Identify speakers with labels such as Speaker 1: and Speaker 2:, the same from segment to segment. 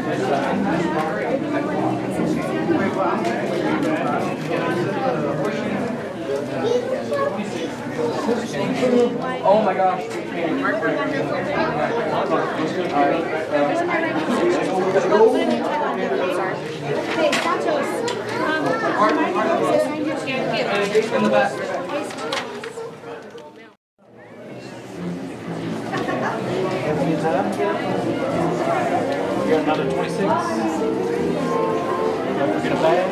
Speaker 1: Oh my gosh. In the back. You got another 26. Don't forget a bag.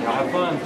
Speaker 1: Have fun.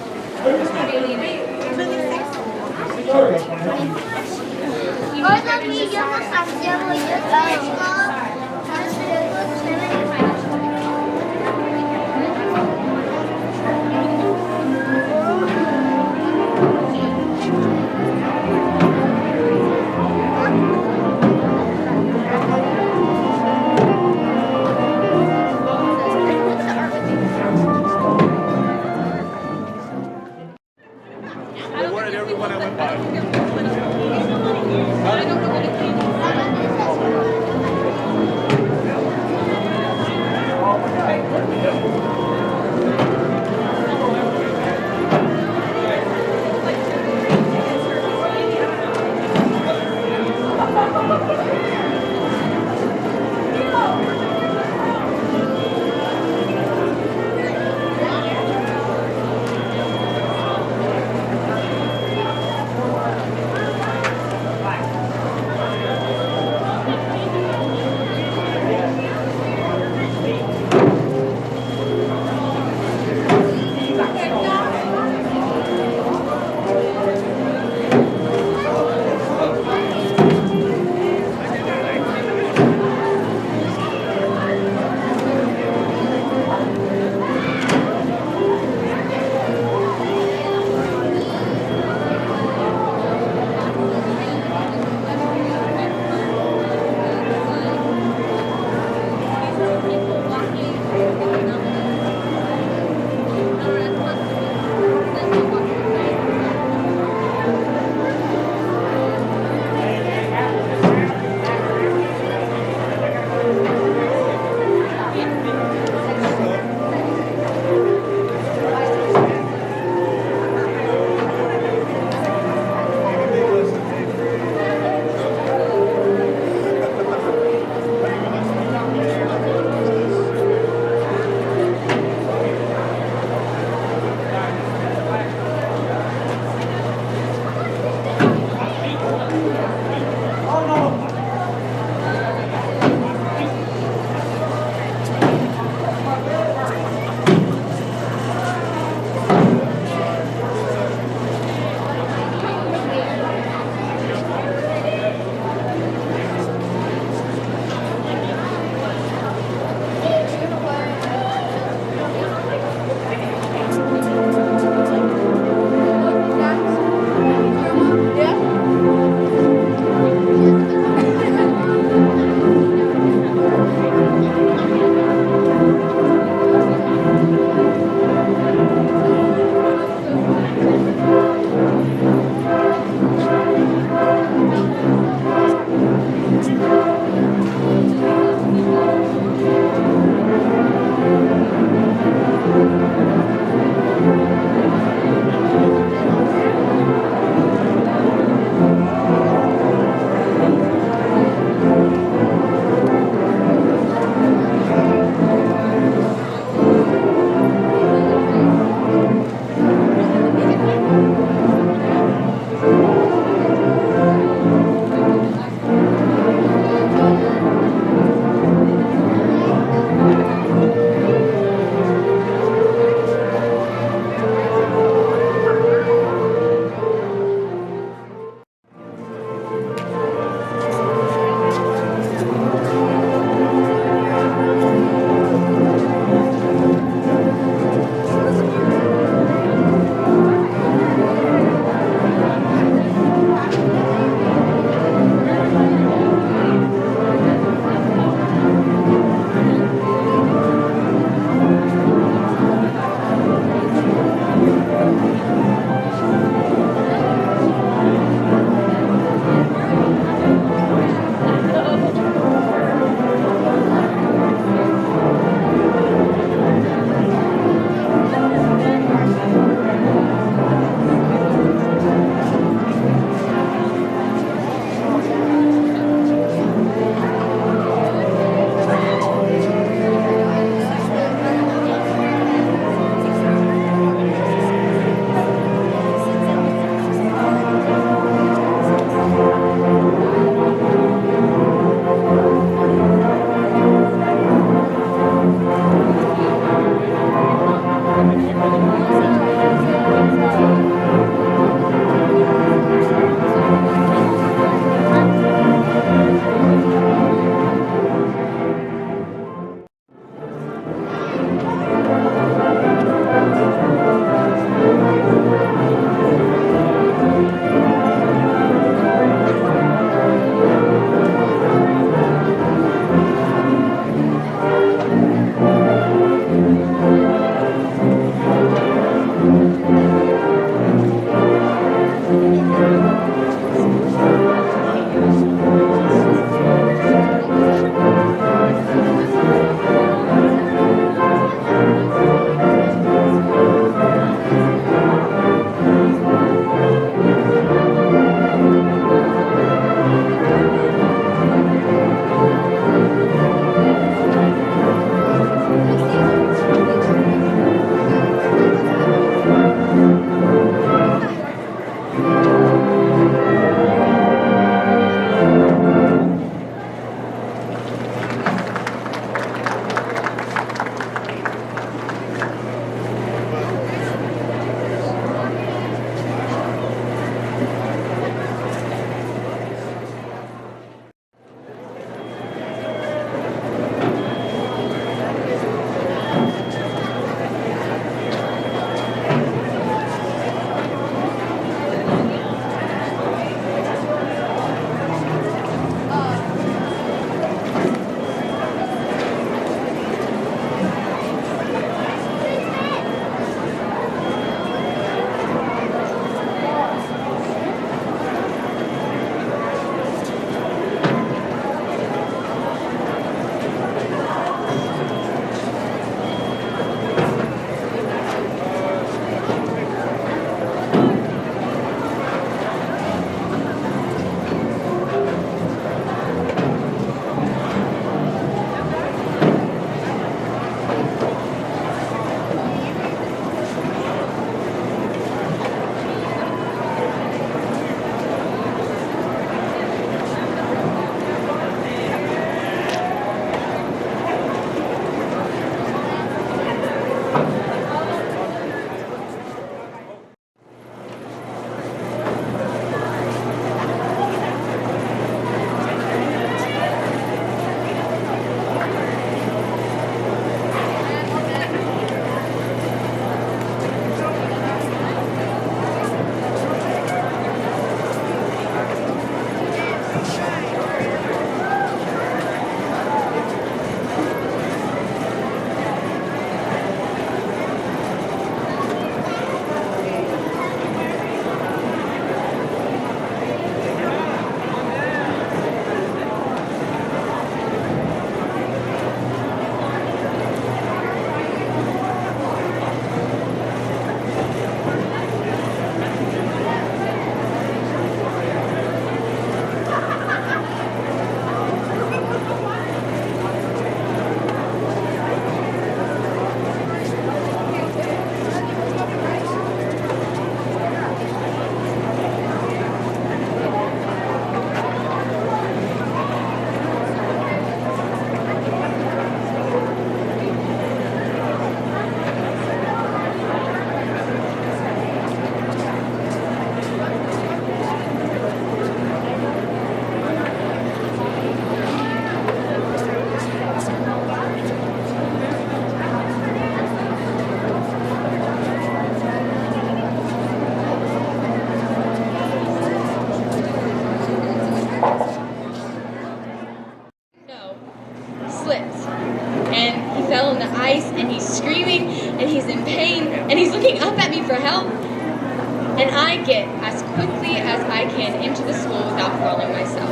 Speaker 2: as I can into the school without falling myself.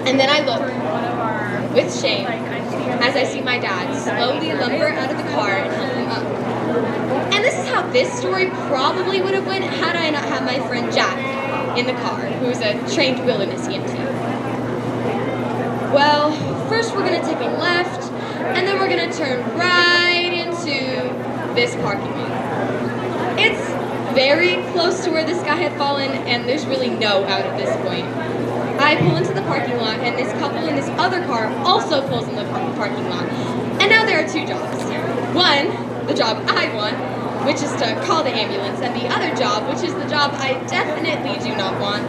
Speaker 2: And then I look, with shame, as I see my dad slowly lumber out of the car and help him up. And this is how this story probably would have went had I not had my friend Jack in the car, who's a trained wilderness EMT. Well, first we're gonna take a left, and then we're gonna turn right into this parking lot. It's very close to where this guy had fallen, and there's really no out at this point. I pull into the parking lot, and this couple in this other car also pulls in the parking lot. And now there are two jobs. One, the job I want, which is to call the ambulance, and the other job, which is the job I definitely do not want,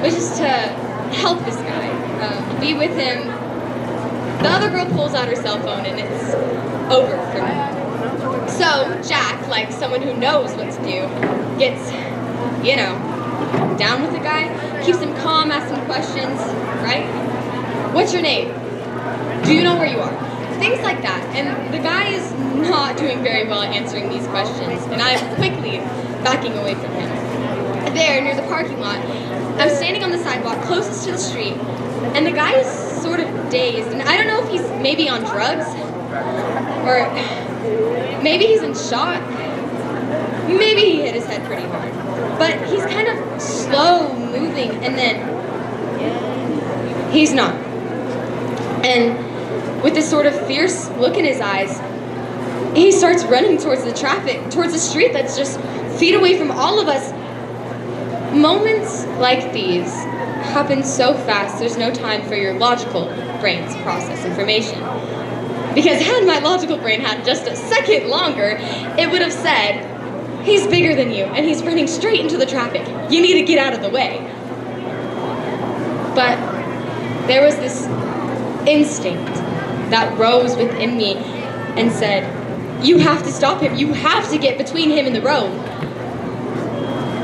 Speaker 2: which is to help this guy, be with him. The other girl pulls out her cell phone, and it's over for me. So Jack, like someone who knows what to do, gets, down with the guy, keeps him calm, asks him questions, right? What's your name? Do you know where you are? Things like that. And the guy is not doing very well at answering these questions, and I'm quickly backing away from him. There, near the parking lot, I'm standing on the sidewalk closest to the street, and the guy is sort of dazed, and I don't know if he's maybe on drugs, or maybe he's in shock. Maybe he hit his head pretty hard. But he's kind of slow moving, and then he's not. And with this sort of fierce look in his eyes, he starts running towards the traffic, towards the street that's just feet away from all of us. Moments like these happen so fast, there's no time for your logical brain to process information. Because had my logical brain had just a second longer, it would have said, he's bigger than you, and he's running straight into the traffic. You need to get out of the way. But there was this instinct that rose within me and said, you have to stop him. You have to get between him and the road.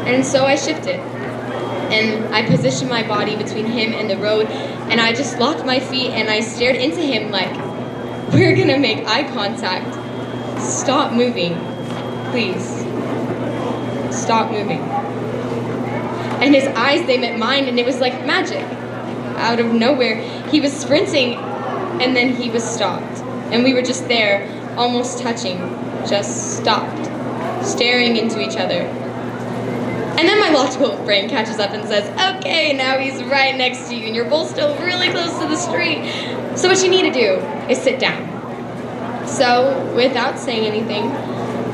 Speaker 2: And so I shifted, and I positioned my body between him and the road, and I just locked my feet, and I stared into him like, we're gonna make eye contact. Stop moving, please. Stop moving. And his eyes, they met mine, and it was like magic. Out of nowhere, he was sprinting, and then he was stopped. And we were just there, almost touching, just stopped, staring into each other. And then my logical brain catches up and says, okay, now he's right next to you, and you're both still really close to the street. So what you need to do is sit down. So, without saying anything,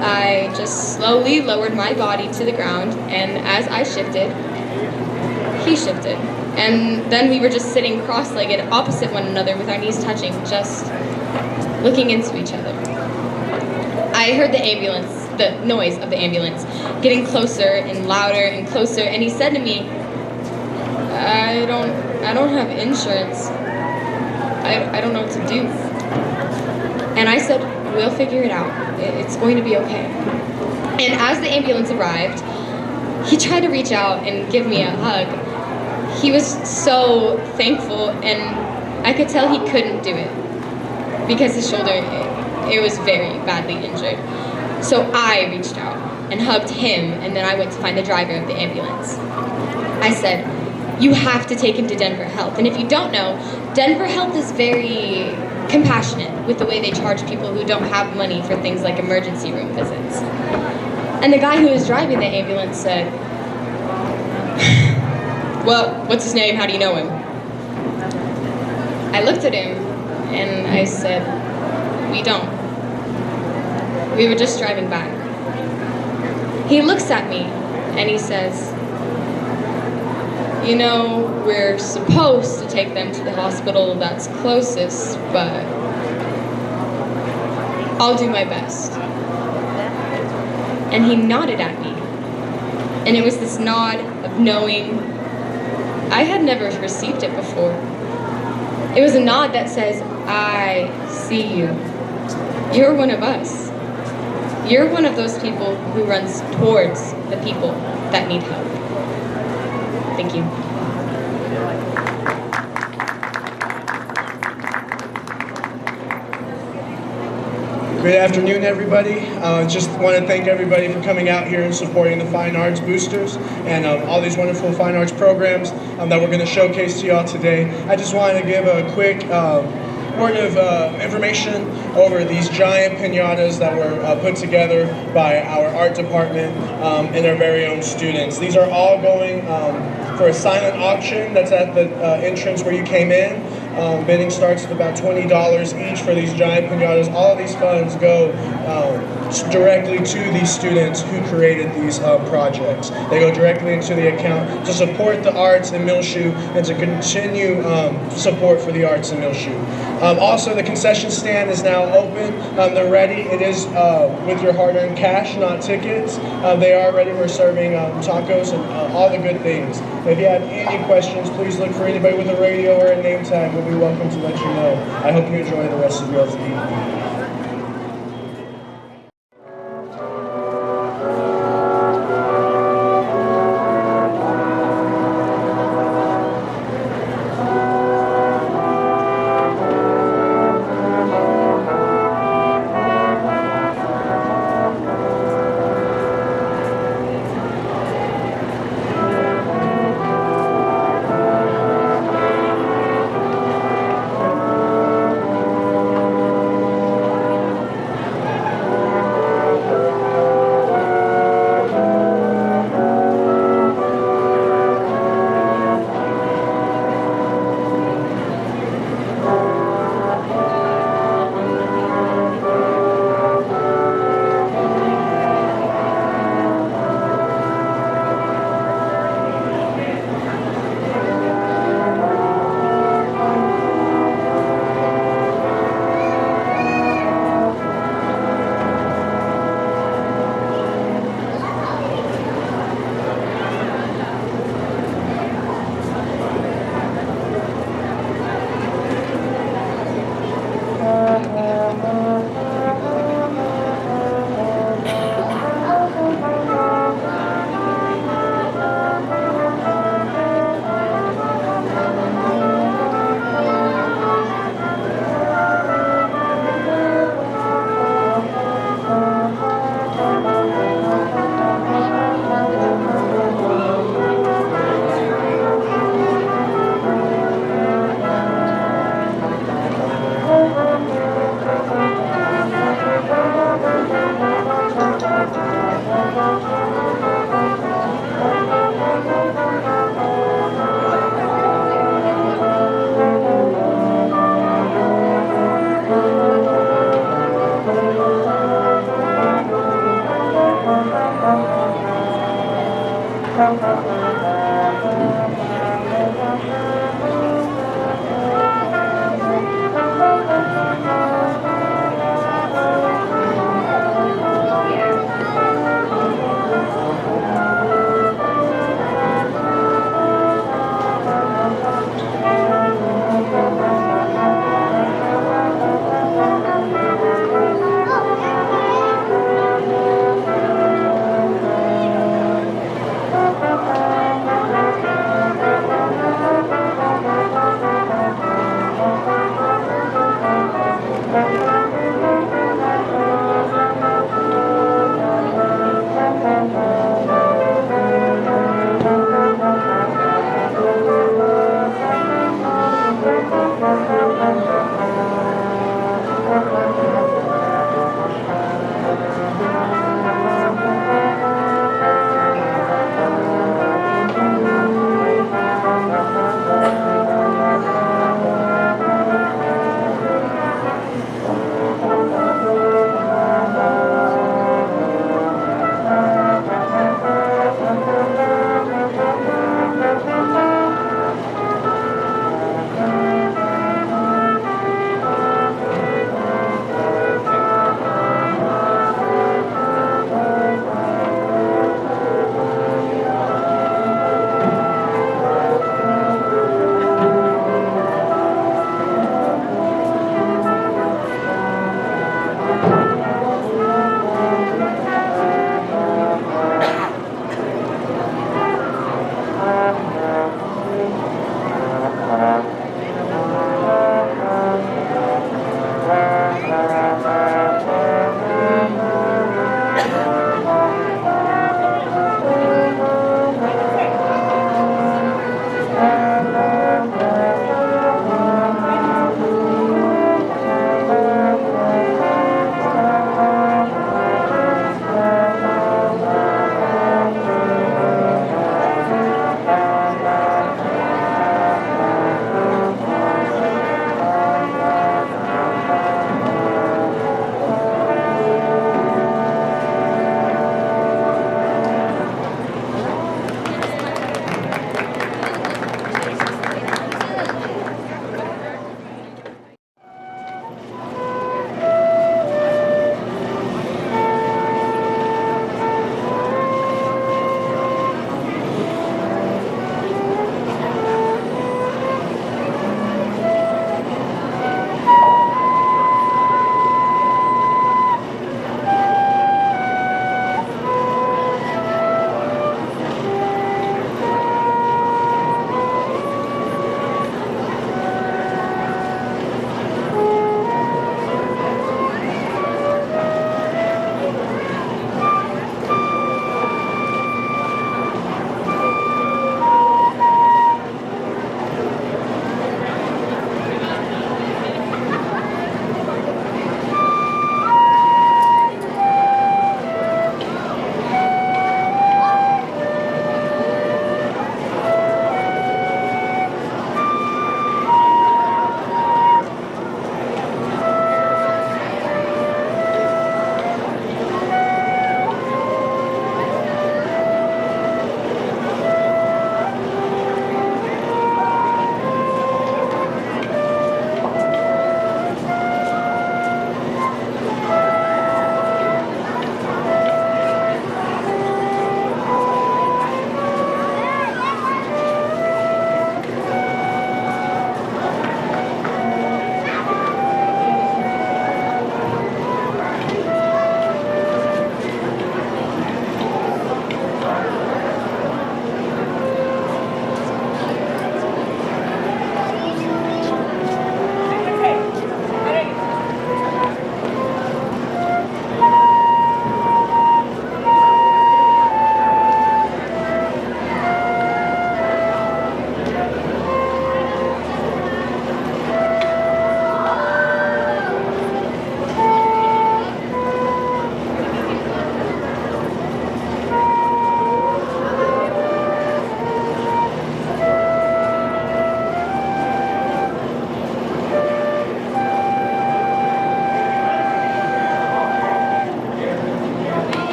Speaker 2: I just slowly lowered my body to the ground, and as I shifted, he shifted. And then we were just sitting cross-legged opposite one another with our knees touching, just looking into each other. I heard the noise of the ambulance, getting closer and louder and closer, and he said to me, I don't have insurance. I don't know what to do. And I said, we'll figure it out. It's going to be okay. And as the ambulance arrived, he tried to reach out and give me a hug. He was so thankful, and I could tell he couldn't do it because his shoulder, it was very badly injured. So I reached out and hugged him, and then I went to find the driver of the ambulance. I said, you have to take him to Denver Health. And if you don't know, Denver Health is very compassionate with the way they charge people who don't have money for things like emergency room visits. And the guy who was driving the ambulance said, well, what's his name? How do you know him? I looked at him and I said, we don't. We were just driving by. He looks at me and he says, you know, we're supposed to take them to the hospital that's closest, but I'll do my best. And he nodded at me. And it was this nod of knowing. I had never received it before. It was a nod that says, I see you. You're one of us. You're one of those people who runs towards the people that need help. Thank you.
Speaker 3: Good afternoon, everybody. Just want to thank everybody for coming out here and supporting the Fine Arts Boosters and all these wonderful fine arts programs that we're going to showcase to y'all today. I just wanted to give a quick word of information over these giant piñatas that were put together by our art department and our very own students. These are all going for a silent auction that's at the entrance where you came in. Bidding starts at about $20 each for these giant piñatas. All of these funds go directly to these students who created these projects. They go directly into the account to support the arts in Muleshoe and to continue support for the arts in Muleshoe. Also, the concession stand is now open. They're ready. It is with your hard-earned cash, not tickets. They are ready. We're serving tacos and all the good things. If you have any questions, please look for anybody with a radio or a name tag. We'll be welcome to let you know. I hope you enjoy the rest of your evening.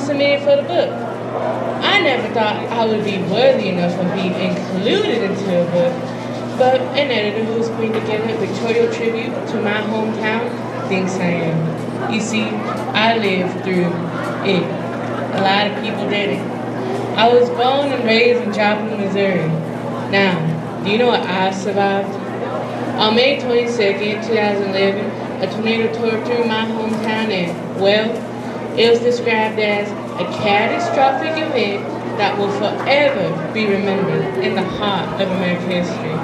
Speaker 4: submitted for the book. I never thought I would be worthy enough of being included into a book, but an editor who's putting together a pictorial tribute to my hometown thinks I am. You see, I lived through it. A lot of people didn't. I was born and raised in Joplin, Missouri. Now, do you know what I survived? On May 22nd, 2011, a tornado tore through my hometown and, well, it was described as a catastrophic event that will forever be remembered in the heart of American history.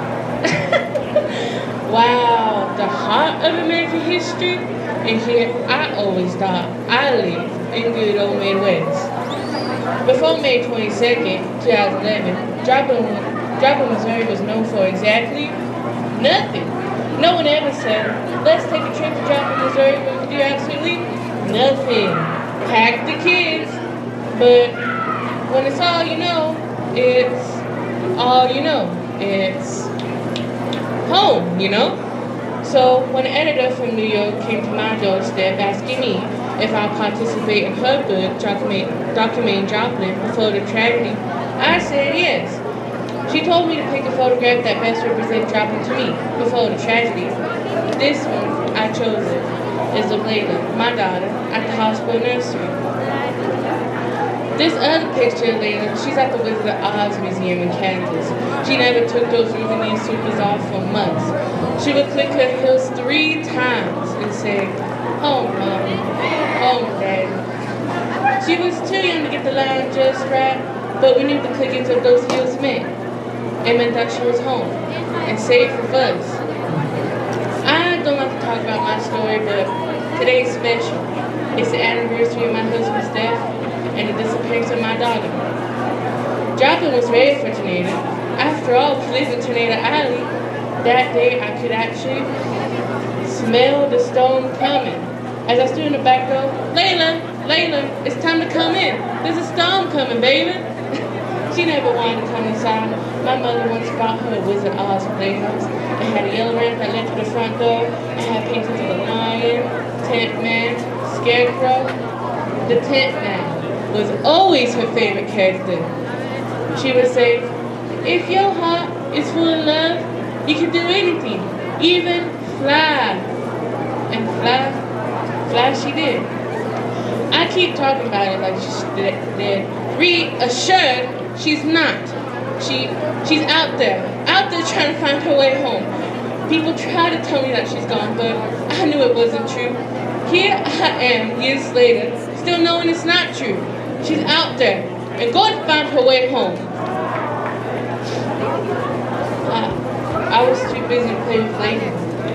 Speaker 4: Wow, the heart of American history? And here I always thought I lived in good old Midwest. Before May 22nd, 2011, Joplin, Missouri was known for exactly nothing. No one ever said, let's take a trip to Joplin, Missouri where we do absolutely nothing. Pack the kids. But when it's all you know, it's all you know. It's home, you know? So when an editor from New York came to my doorstep asking me if I'd participate in her book documenting Joplin before the tragedy, I said yes. She told me to pick a photograph that best represents Joplin to me before the tragedy. This one, I chose it, is of Leal, my daughter, at the hospital nursery. This other picture of Leal, she's at the Wizard of Oz Museum in Kansas. She never took those Rubenine slippers off for months. She would click her heels 3 times and say, "Home, Mommy, home, Daddy." She was too young to get the line just right, but we knew the clickings of those heels meant. It meant that she was home and safe with us. I don't like to talk about my story, but today's special. It's the anniversary of my husband's death and the disappearance of my daughter. Joplin was ready for tornado. After all, we lived in Tornado Alley. That day, I could actually smell the storm coming. As I stood in the back door, Layla, it's time to come in. There's a storm coming, baby. She never wanted to come inside. My mother once bought her a Wizard of Oz playhouse. It had a yellow ramp that led to the front door. It had paintings of the lion, tent man, scarecrow. The tent man was always her favorite character. She would say, if your heart is full of love, you can do anything, even fly. And fly she did. I keep talking about it like she's dead. Reassured, she's not. She's out there trying to find her way home. People try to tell me that she's gone, but I knew it wasn't true. Here I am, years later, still knowing it's not true. She's out there and going to find her way home. I was too busy to play with Layla.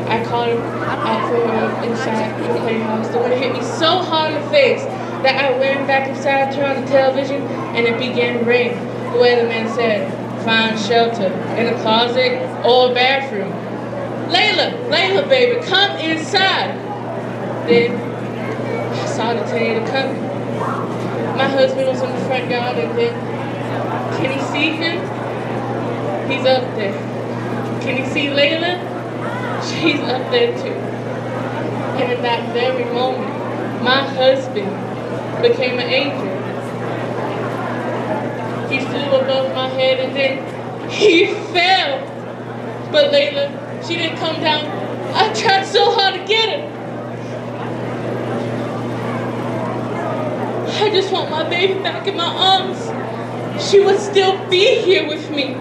Speaker 4: I called her out for her inside the playhouse. The wind hit me so hard in the face that I ran back inside, turned on the television, and it began to rain. The weatherman said, find shelter in a closet or a bathroom. Layla, baby, come inside. Then I saw the tornado coming. My husband was in the front yard, and then, can you see him? He's up there. Can you see Layla? She's up there too. And in that very moment, my husband became an angel. He flew above my head and then he fell. But Layla, she didn't come down. I tried so hard to get her. I just want my baby back in my arms. She would still be here with me.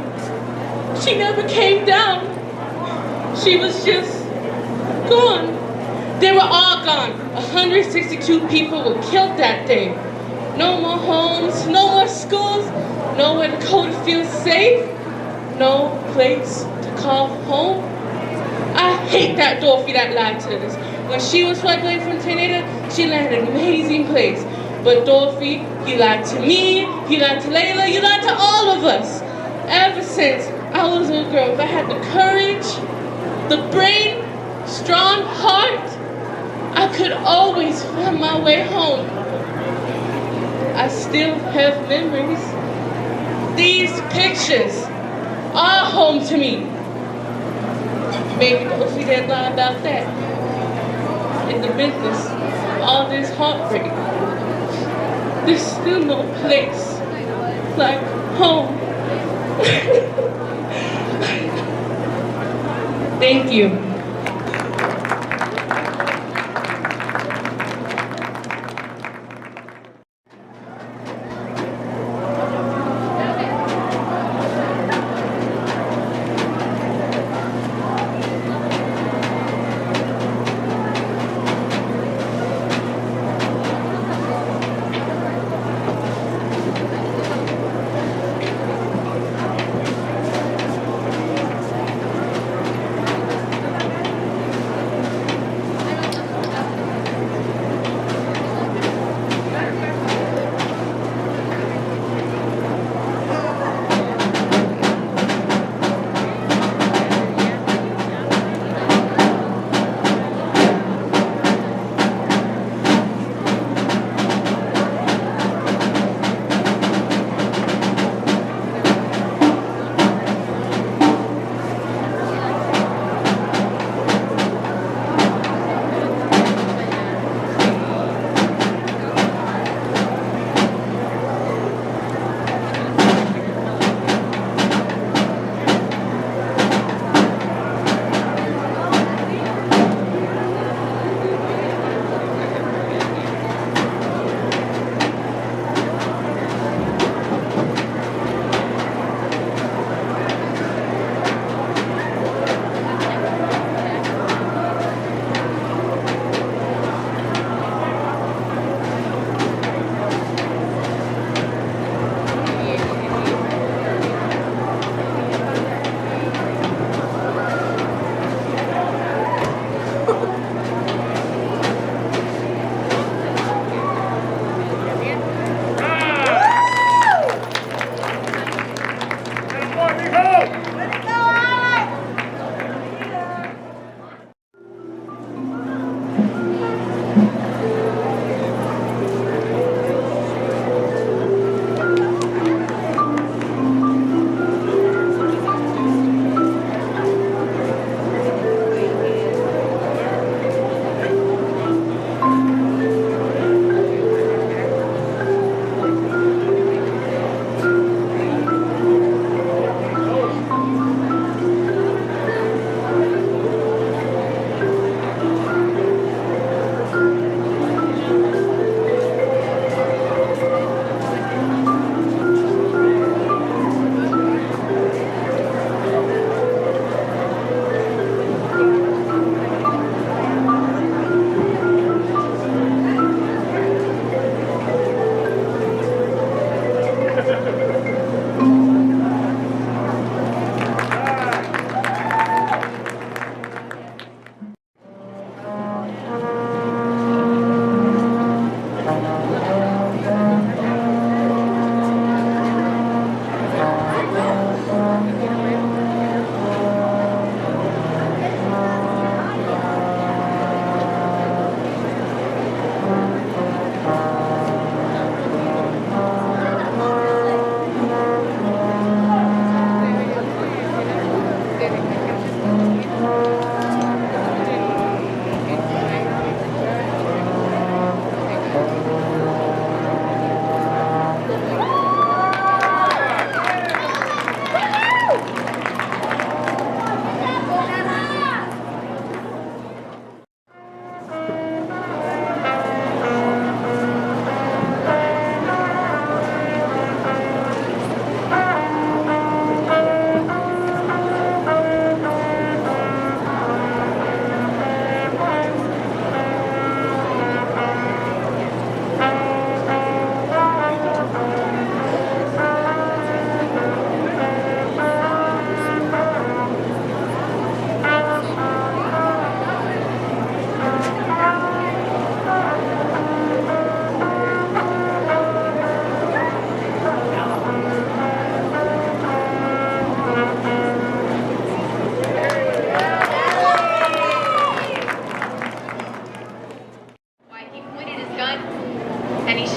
Speaker 4: She never came down. She was just gone. They were all gone. 162 people were killed that day. No more homes, no more schools, nowhere to go to feel safe, no place to call home. I hate that Dorothy that lied to us. When she was swept away from tornado, she landed in an amazing place. But Dorothy, you lied to me, you lied to Layla, you lied to all of us. Ever since I was a little girl, if I had the courage, the brain, strong heart, I could always find my way home. I still have memories. These pictures are home to me. Maybe Dorothy didn't lie about that. In the business of all this heartbreak. there's still no place like home. Thank you.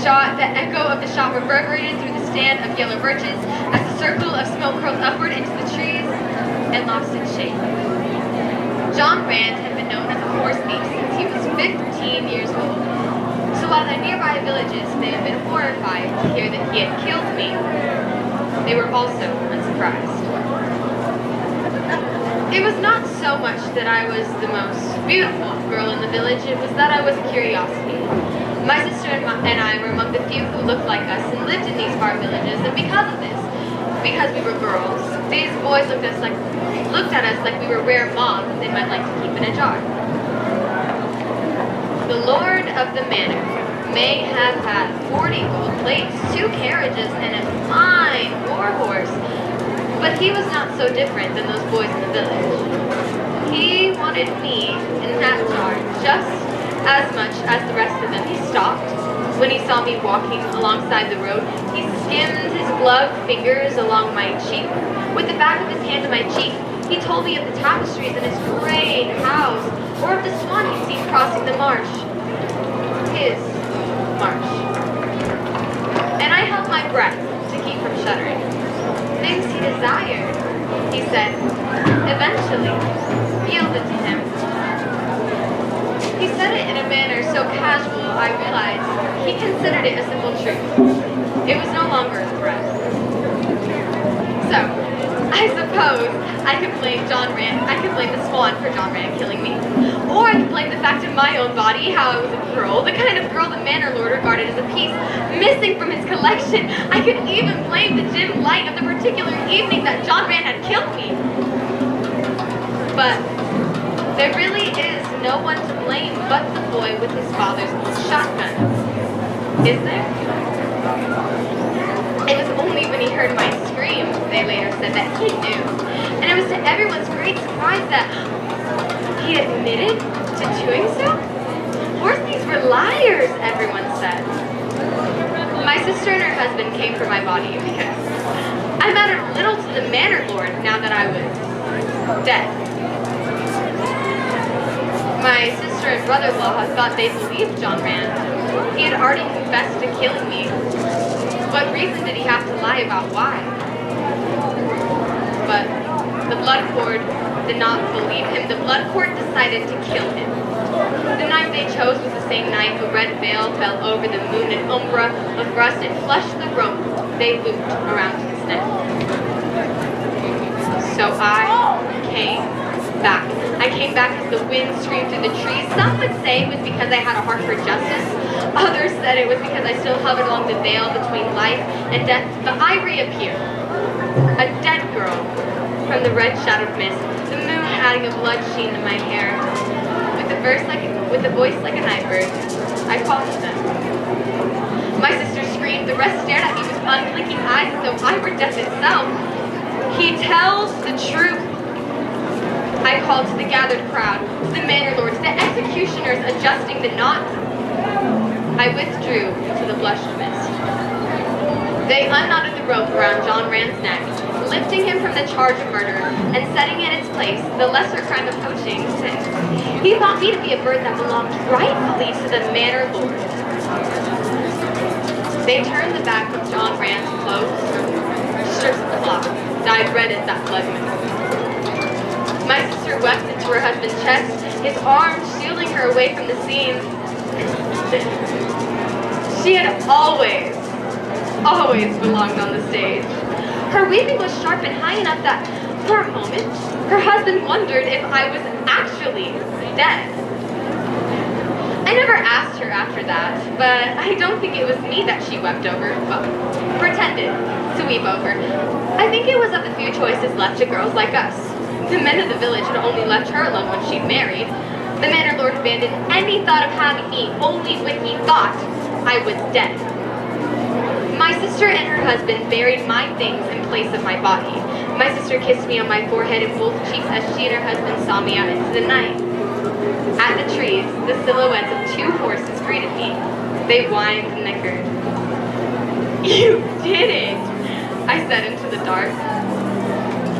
Speaker 2: shot, the echo of the shot reverberated through the stand of yellow birches as the circle of smoke curled upward into the trees and lost its shape. John Rand had been known as a horse thief since he was 15 years old. So while the nearby villages may have been horrified to hear that he had killed me, they were also unsurprised. It was not so much that I was the most beautiful girl in the village, it was that I was a curiosity. My sister and I were among the few who looked like us and lived in these far villages, and because of this, because we were girls, these boys looked at us like we were rare moths that they might like to keep in a jar. The lord of the manor may have had 40 gold plates, 2 carriages, and a fine war horse, but he was not so different than those boys in the village. He wanted me in that jar just as much as the rest of them. He stopped when he saw me walking alongside the road. He skimmed his gloved fingers along my cheek. With the back of his hand to my cheek, he told me of the tapestries in his great house, or of the swan he'd seen crossing the marsh. His marsh. And I held my breath to keep from shuddering. Things he desired, he said, eventually yielded to him. He said it in a manner so casual, I realized he considered it a simple truth. It was no longer a threat. So, I suppose I could blame the swan for John Rand killing me. Or I could blame the fact of my own body, how I was a girl, the kind of girl the manor lord regarded as a piece missing from his collection. I could even blame the dim light of the particular evening that John Rand had killed me. But there really is no one to blame but the boy with his father's old shotgun. Is there? It was only when he heard my scream, they later said, that he knew. And it was to everyone's great surprise that he admitted to doing so? Horse thieves were liars, everyone said. My sister and her husband came for my body because I mattered little to the manor lord now that I was dead. My sister and brother-in-law thought they believed John Rand. He had already confessed to killing me. What reason did he have to lie about why? But the blood court did not believe him. The blood court decided to kill him. The night they chose was the same night a red veil fell over the moon, an umbra of rust, and flushed the rope they looped around his neck. So I came back. I came back as the wind screamed through the trees. Some would say it was because I had a heart for justice. Others said it was because I still hovered along the veil between life and death. But I reappeared, a dead girl from the red-shadowed mist, the moon adding a blood sheen to my hair. With a voice like a night bird, I called to them. My sister screamed. The rest stared at me with unblinking eyes as though I were death itself. He tells the truth. I called to the gathered crowd, to the manor lords, the executioners adjusting the knot. I withdrew to the blushed mist. They unknotted the rope around John Rand's neck, lifting him from the charge of murder and setting in its place the lesser crime of poaching, since he thought me to be a bird that belonged rightfully to the manor lord. They turned the back of John Rand's clothes, strips of cloth, dyed red as that blood moon. My sister wept into her husband's chest, his arms shielding her away from the scene. She had always belonged on the stage. Her weeping was sharp and high enough that, for a moment, her husband wondered if I was actually dead. I never asked her after that, but I don't think it was me that she wept over, well, pretended to weep over. I think it was of the few choices left to girls like us. The men of the village had only left her alone when she married. The manor lord abandoned any thought of having me only when he thought I was dead. My sister and her husband buried my things in place of my body. My sister kissed me on my forehead and both cheeks as she and her husband saw me out into the night. At the trees, the silhouettes of 2 horses greeted me. They whined and nickered. "You did it," I said into the dark.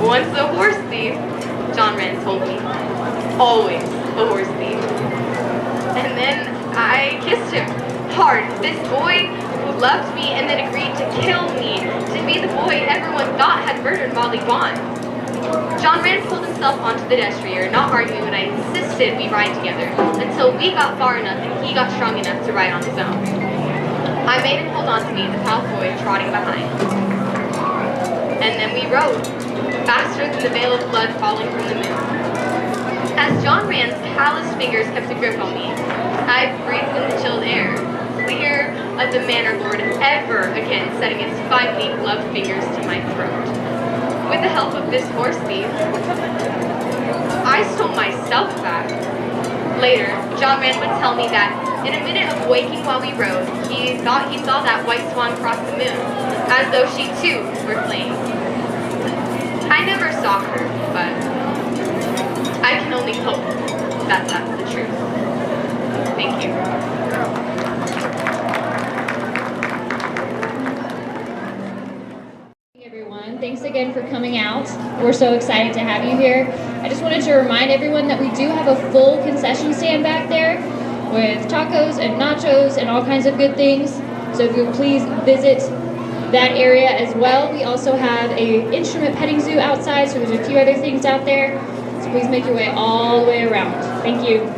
Speaker 2: "Once a horse thief," John Rand told me. "Always a horse thief." And then I kissed him hard. This boy who loved me and then agreed to kill me, to be the boy everyone thought had murdered Molly Vaughn. John Rand pulled himself onto the destrier, not arguing when I insisted we ride together, until we got far enough and he got strong enough to ride on his own. I made him hold on to me, the palfoy trotting behind. And then we rode, faster than the veil of blood falling from the moon. As John Rand's calloused fingers kept a grip on me, I breathed in the chilled air, clear of the manor lord ever again setting its finely gloved fingers to my throat. With the help of this horse thief, I stole myself back. Later, John Rand would tell me that in a minute of waking while we rode, he thought he saw that white swan cross the moon, as though she too were fleeing. I never saw her, but I can only hope that that's the truth. Thank you.
Speaker 5: Everyone, thanks again for coming out. We're so excited to have you here. I just wanted to remind everyone that we do have a full concession stand back there with tacos and nachos and all kinds of good things. So if you'll please visit that area as well. We also have a instrument petting zoo outside, so there's a few other things out there. So please make your way all the way around. Thank you.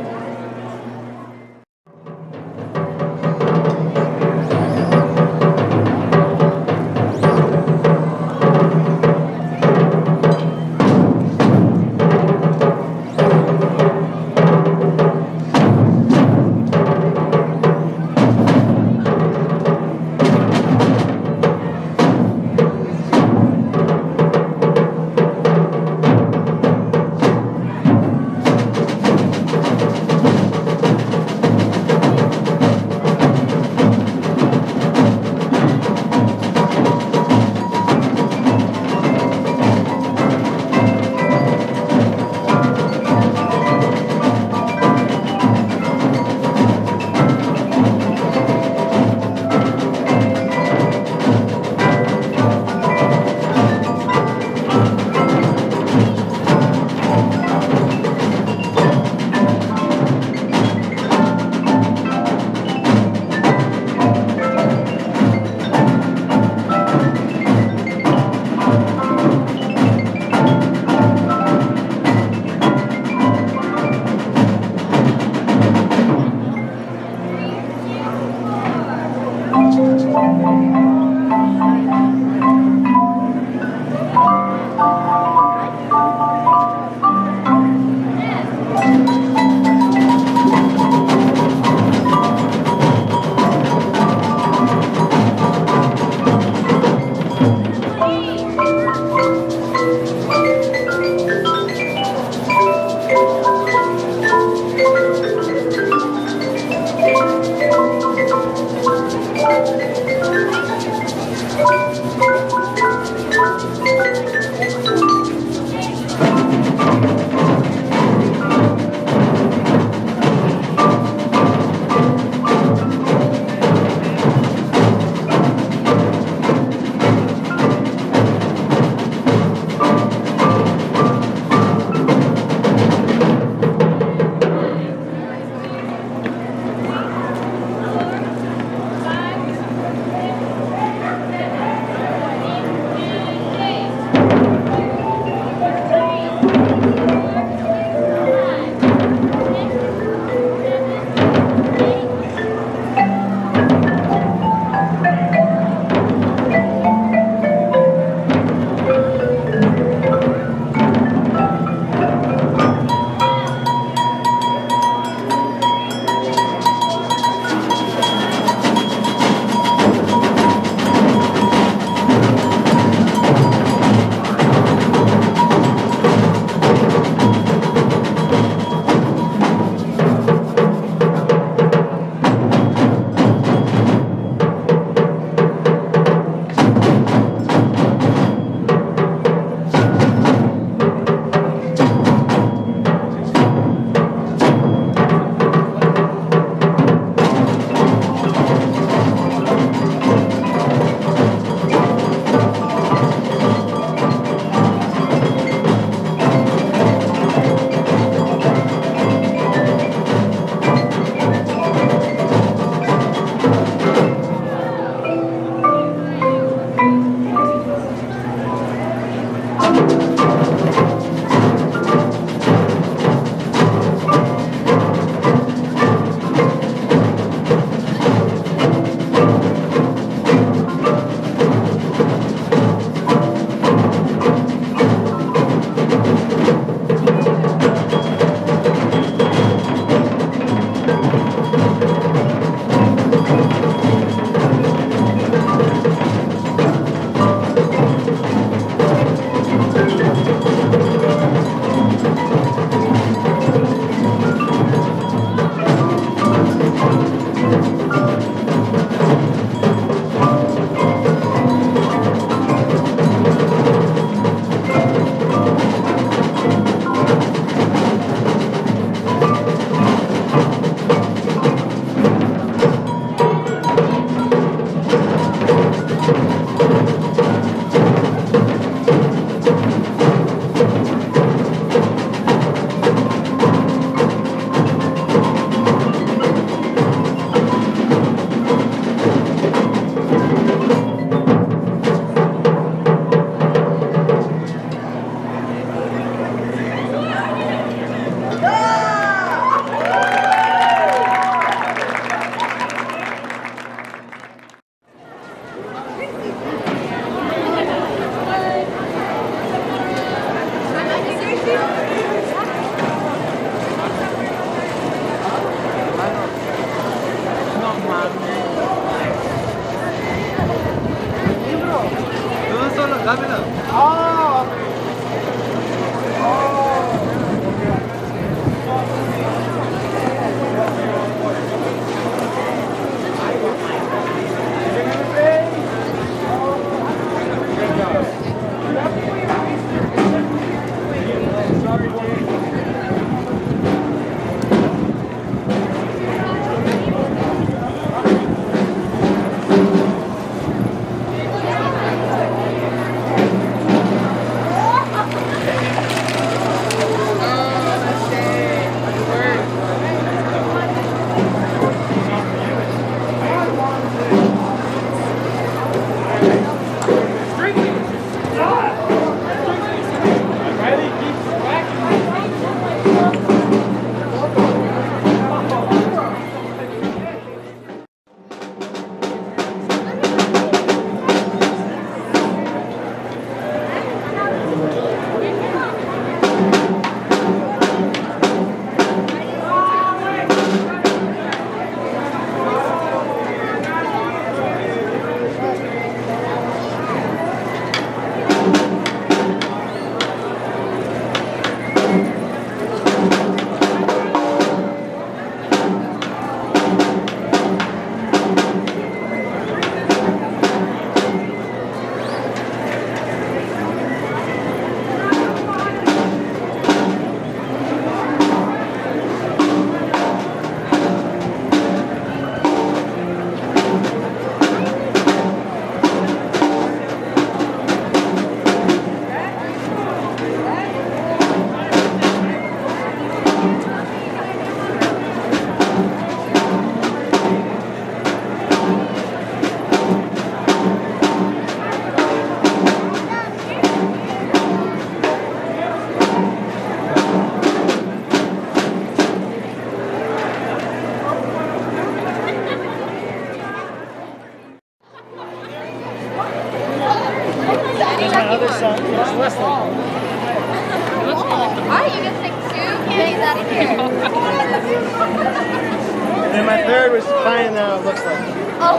Speaker 6: And my third was finding out what it looks like.
Speaker 5: Oh,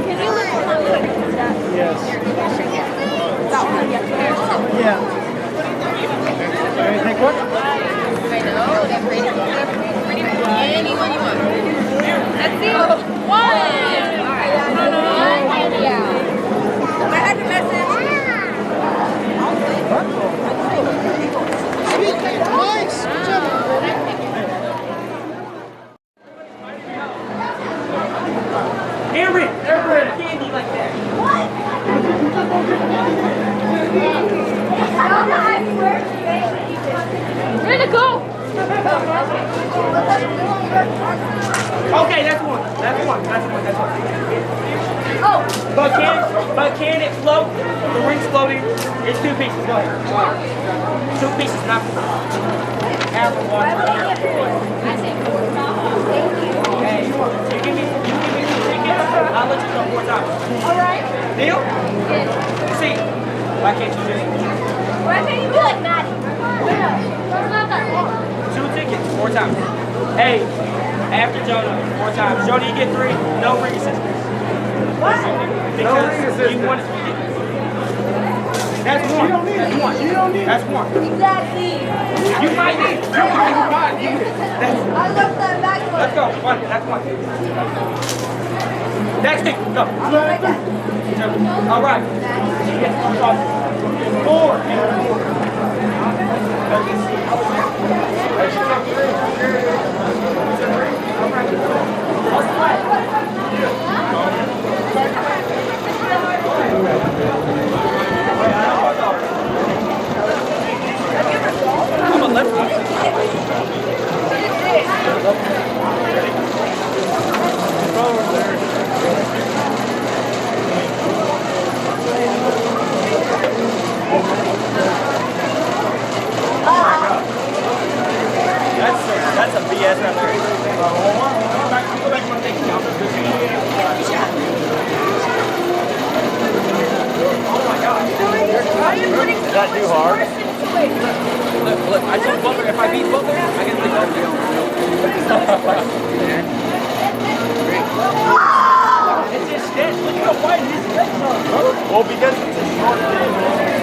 Speaker 5: can you look at that?
Speaker 6: Yes.
Speaker 5: That one, yes.
Speaker 6: Yeah. Ready to take one?
Speaker 5: I know, they're pretty. Anyone you want. Let's see. One. All right. Yeah. I had the message.
Speaker 6: Nice. Good job.
Speaker 1: Henry, never had candy like that.
Speaker 5: Where'd it go?
Speaker 1: Okay, that's one. That's one.
Speaker 5: Oh.
Speaker 1: But can it float? The ring's floating. It's 2 pieces. Go ahead. 2 pieces, not half of one. Hey, you give me 2 tickets. I'll let you go 4 times.
Speaker 5: All right.
Speaker 1: Deal? See, why can't you do it?
Speaker 5: Why can't you be like Maddie?
Speaker 1: Two tickets, 4 times. Hey, after Jonah, 4 times. Jonah, you get 3. No ring assistance. What? Because no ring assistance. You want to get. That's one. You don't need it. One. You don't need it. That's one.
Speaker 5: Exactly.
Speaker 1: You might need it. You might need it. That's one.
Speaker 5: I left that back.
Speaker 1: Let's go. One. That's one. Next thing. Go. All right. Yes. 4. I'm a lefty.
Speaker 6: Well, because it's a short table.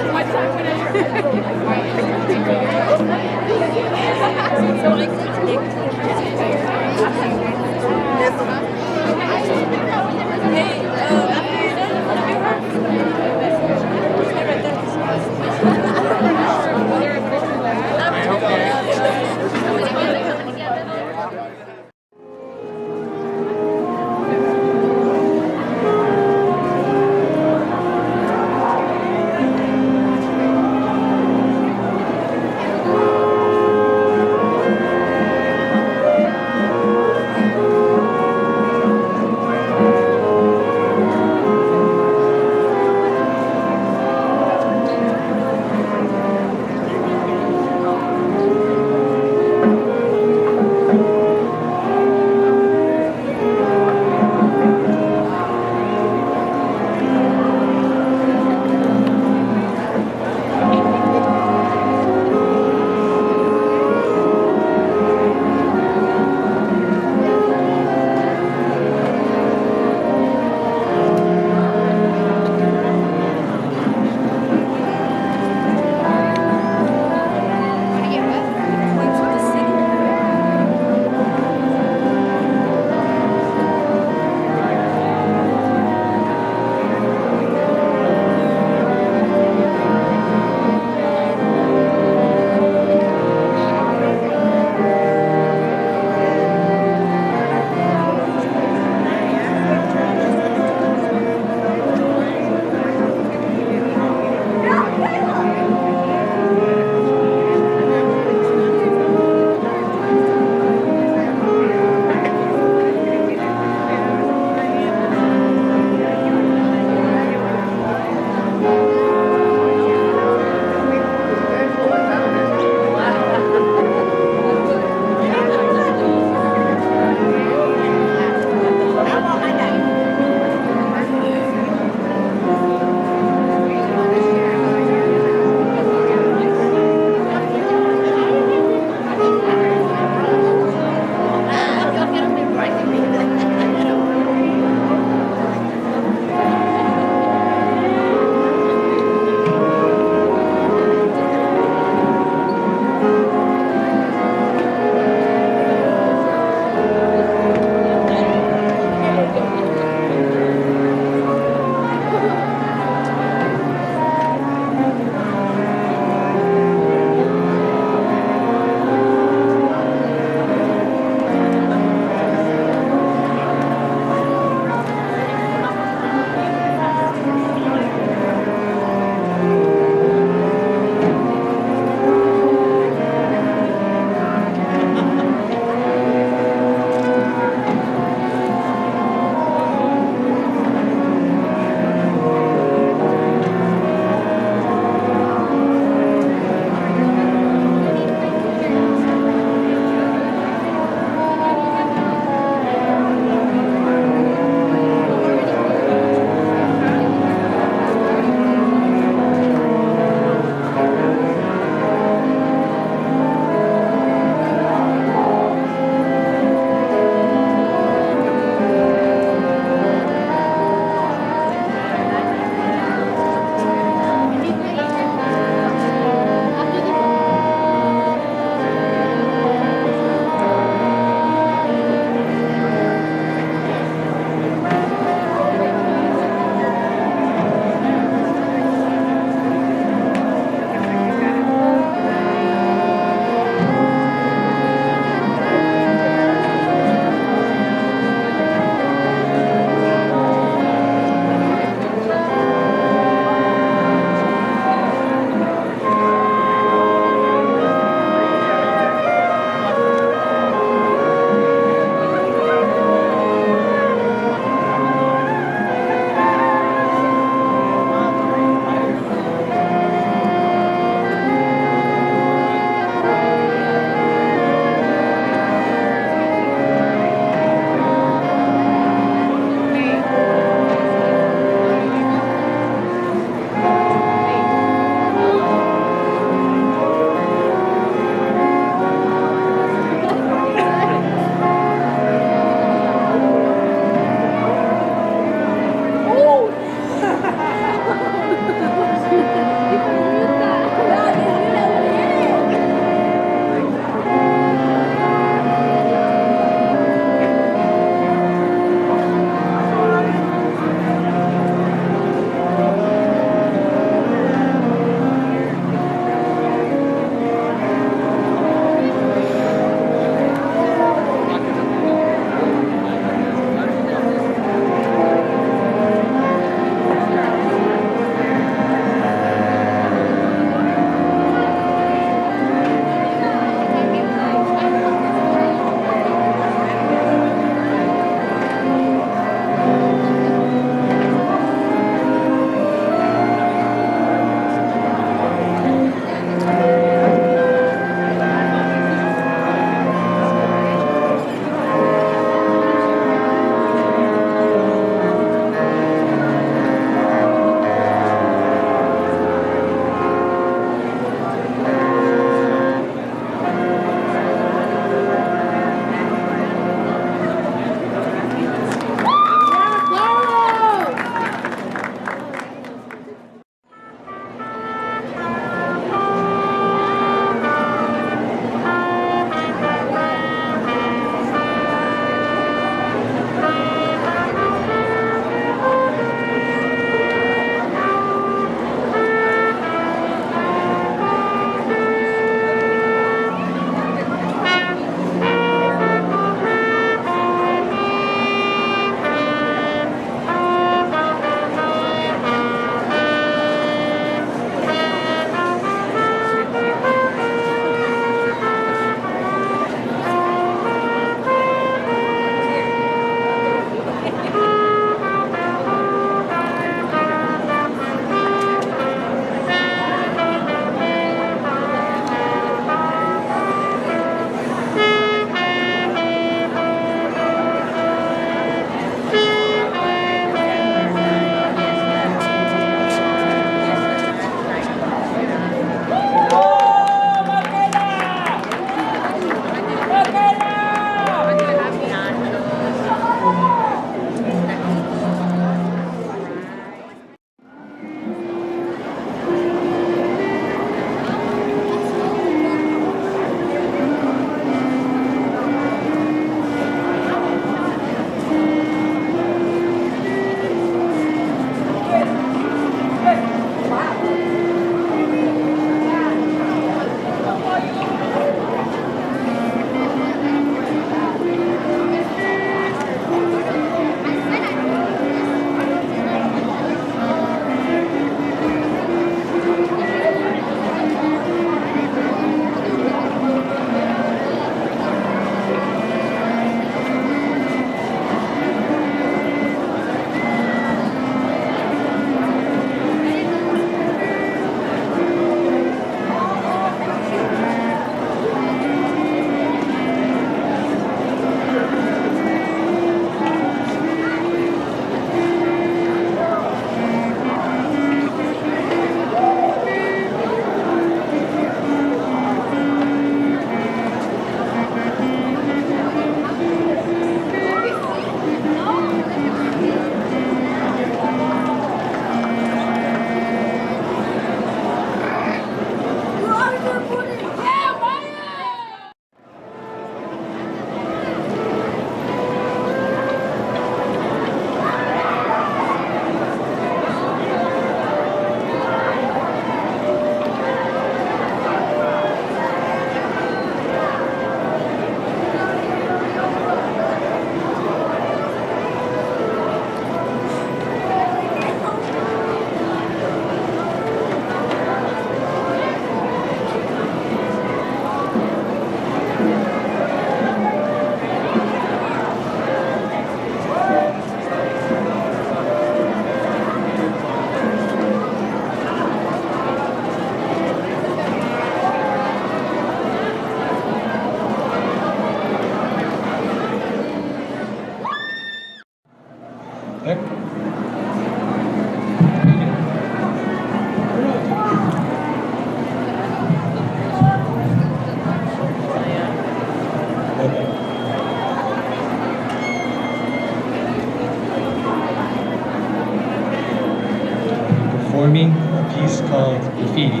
Speaker 7: performing a piece called Graffiti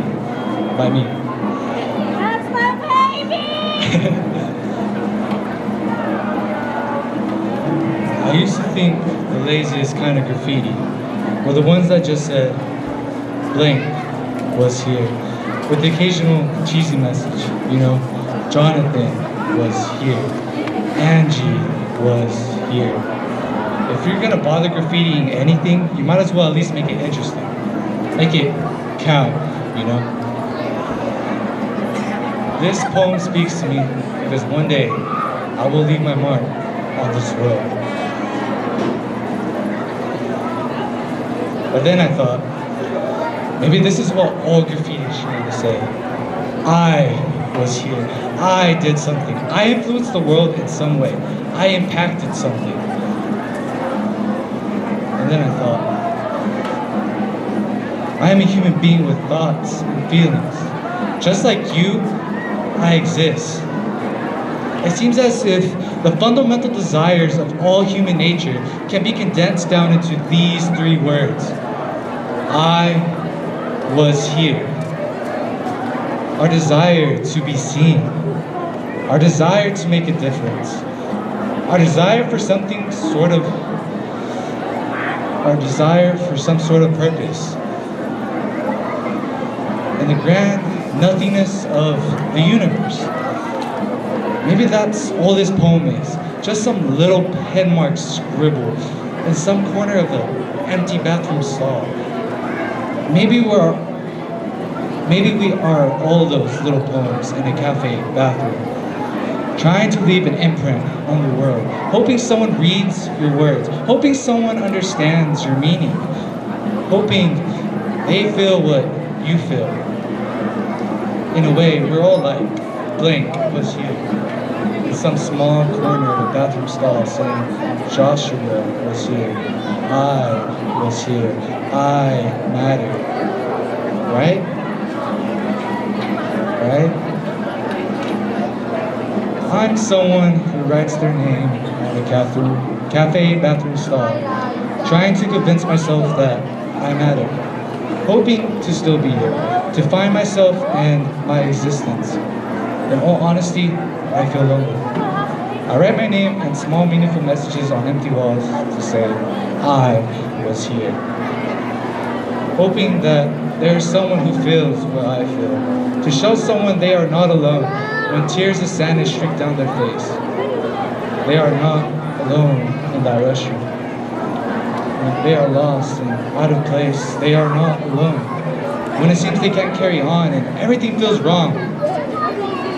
Speaker 7: by me.
Speaker 8: That's my baby!
Speaker 7: I used to think the laziest kind of graffiti were the ones that just said, blank was here, with the occasional cheesy message, you know, Jonathan was here, Angie was here. If you're gonna bother graffitiing anything, you might as well at least make it interesting. Make it count, you know? This poem speaks to me because one day I will leave my mark on this world. But then I thought, maybe this is what all graffiti is trying to say. I was here. I did something. I influenced the world in some way. I impacted something. And then I thought, I am a human being with thoughts and feelings. Just like you, I exist. It seems as if the fundamental desires of all human nature can be condensed down into these three words. I was here. Our desire to be seen. Our desire to make a difference. Our desire for some sort of purpose. In the grand nothingness of the universe. Maybe that's all this poem is. Just some little pen mark scribble in some corner of the empty bathroom stall. Maybe we are all those little poems in a cafe bathroom, trying to leave an imprint on the world, hoping someone reads your words, hoping someone understands your meaning, hoping they feel what you feel. In a way, we're all like, blank was you, in some small corner of a bathroom stall saying, Joshua was here, I was here, I matter. Right? Right? I'm someone who writes their name on a cafe bathroom stall, trying to convince myself that I matter, hoping to still be here, to find myself and my existence. In all honesty, I feel lonely. I write my name and small meaningful messages on empty walls to say, I was here. Hoping that there is someone who feels what I feel, to show someone they are not alone when tears of sadness streak down their face. They are not alone in that restroom. When they are lost and out of place, they are not alone. When it seems they can't carry on and everything feels wrong,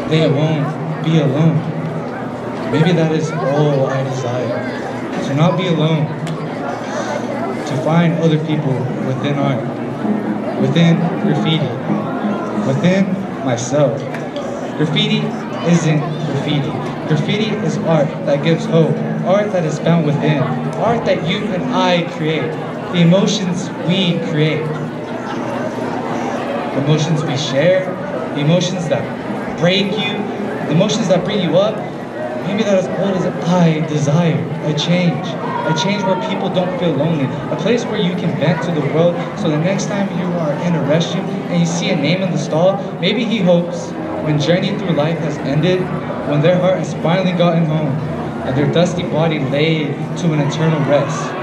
Speaker 7: they won't be alone. Maybe that is all I desire, to not be alone, to find other people within art, within graffiti, within myself. Graffiti isn't graffiti. Graffiti is art that gives hope, art that is found within, art that you and I create, the emotions we create, the emotions we share, the emotions that break you, the emotions that bring you up. Maybe that is all as I desire, a change where people don't feel lonely, a place where you can vent to the world, so the next time you are in a restroom and you see a name in the stall, maybe he hopes when journey through life has ended, when their heart has finally gotten home, and their dusty body laid to an eternal rest,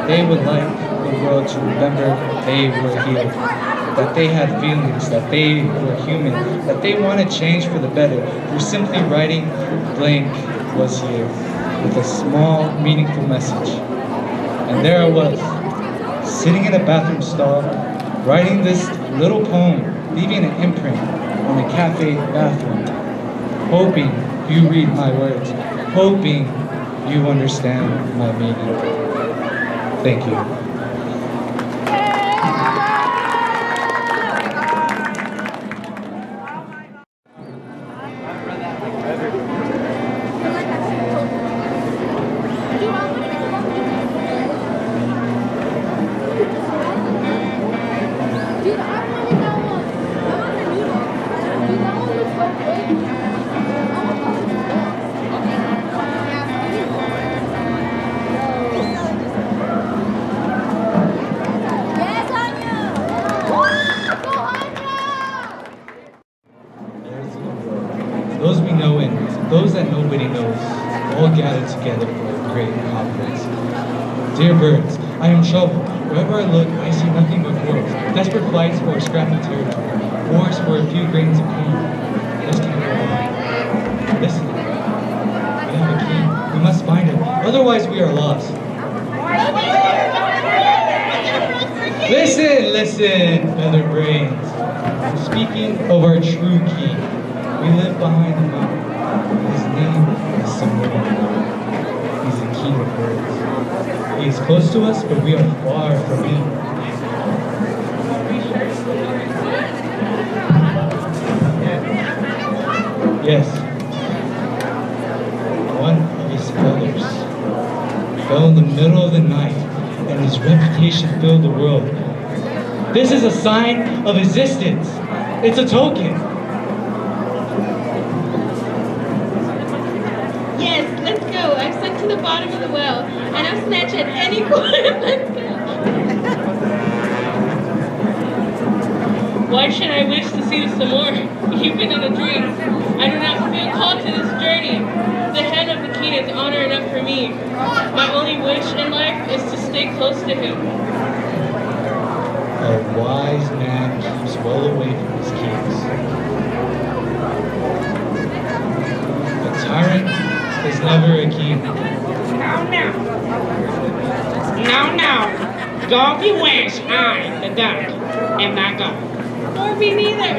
Speaker 7: they would like the world to remember they were healed, that they had feelings, that they were human, that they want to change for the better. Through simply writing, blank was here, with a small, meaningful message. And there I was, sitting in a bathroom stall, writing this little poem, leaving an imprint on a cafe bathroom, hoping you read my words, hoping you understand my meaning. Thank you. all gathered together for a great conference. Dear birds, I am troubled. Wherever I look, I see nothing but wars. Desperate fights for a scrap of territory. Wars for a few grains of corn. This can go on. Listen, we have a king. We must find him. Otherwise, we are lost. Listen, listen, feather brains. I'm speaking of our true king. We live behind the mountain. His name is Samoa. He's the king of birds. He is close to us, but we are far from him. Yes. One of his feathers fell in the middle of the night, and his reputation filled the world. This is a sign of existence. It's a token.
Speaker 4: Yes, let's go. I've sunk to the bottom of the well, and I'll snatch at any corner. Let's go. Why should I wish to see some more, even in a dream? I do not feel called to this journey. The hand of the king is honor enough for me. My only wish in life is to stay close to him.
Speaker 7: A wise man keeps well away from his kings. A tyrant is never a king.
Speaker 1: Now. Don't you wish I, the duck, am not gone.
Speaker 4: Or me neither.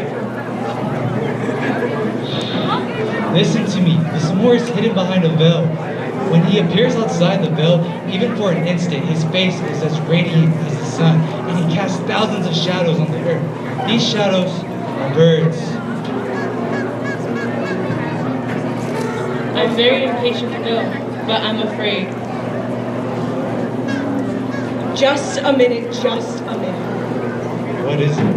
Speaker 7: Listen to me. The Samoa is hidden behind a veil. When he appears outside the veil, even for an instant, his face is as radiant as the sun, and he casts thousands of shadows on the earth. These shadows are birds.
Speaker 4: I'm very impatient to go, but I'm afraid.
Speaker 9: Just a minute.
Speaker 7: What is it?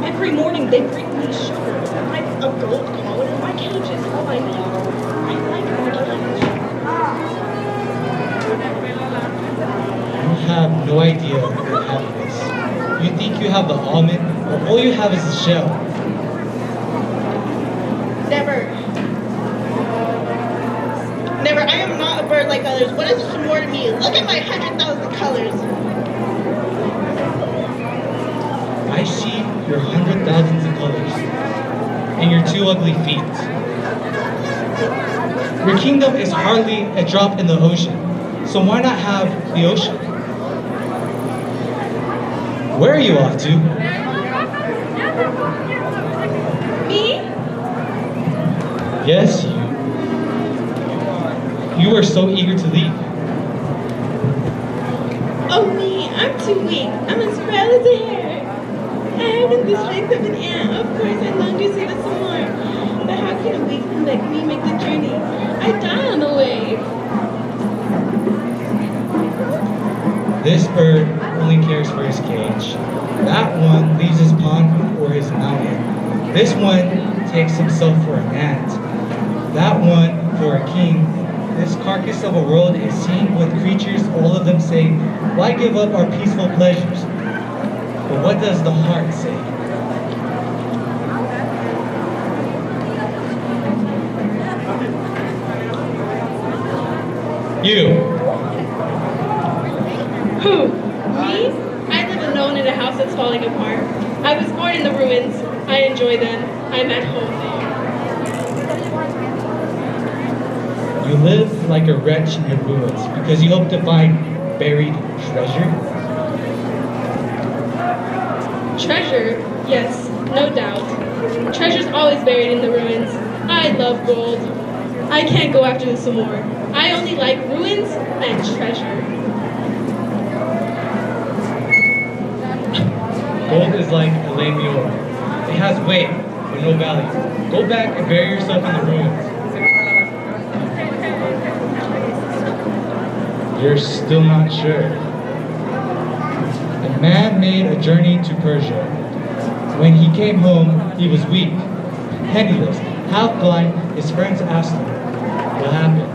Speaker 9: Every morning they bring me sugar. I'm a gold collar in my cage is all I need. I like my cage.
Speaker 7: You have no idea what happiness. You think you have the almond, but all you have is the shell.
Speaker 9: Never. I am not a bird like others. What is this more to me? Look at my 100,000 colors.
Speaker 7: I see your 100,000s of colors and your 2 ugly feet. Your kingdom is hardly a drop in the ocean, so why not have the ocean? Where are you off to?
Speaker 9: Me?
Speaker 7: Yes, you. You are so eager to leave.
Speaker 4: Oh me, I'm too weak. I'm as frail as a hair. I haven't the strength of an ant. Of course, I long to see the some more. But how can a weakling like me make the journey? I die on the way.
Speaker 7: This bird only cares for his cage. That one leaves his pond or his mountain. This one takes himself for an ant. That one for a king. This carcass of a world is seen with creatures, all of them say, why give up our peaceful pleasures? But what does the heart say? You.
Speaker 4: Who? Me? I live alone in a house that's falling apart. I was born in the ruins. I enjoy them. I'm at home there.
Speaker 7: You live like a wretch in your ruins because you hope to find buried treasure?
Speaker 4: Treasure? Yes, no doubt. Treasure's always buried in the ruins. I love gold. I can't go after some more. I only like ruins and treasure.
Speaker 7: Gold is like a lame mule. It has weight, but no value. Go back and bury yourself in the ruins. You're still not sure. A man made a journey to Persia. When he came home, he was weak, penniless, half blind. His friends asked him, what happened?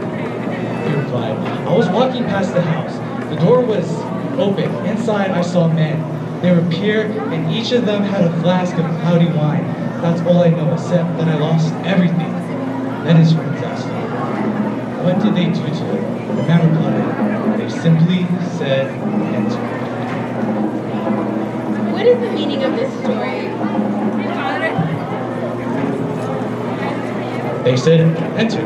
Speaker 7: He replied, I was walking past the house. The door was open. Inside, I saw men. They were pure, and each of them had a flask of cloudy wine. That's all I know, except that I lost everything. Then his friends asked him, what did they do to him? The man replied, they simply said, enter.
Speaker 9: What is the meaning of this story?
Speaker 7: They said, enter.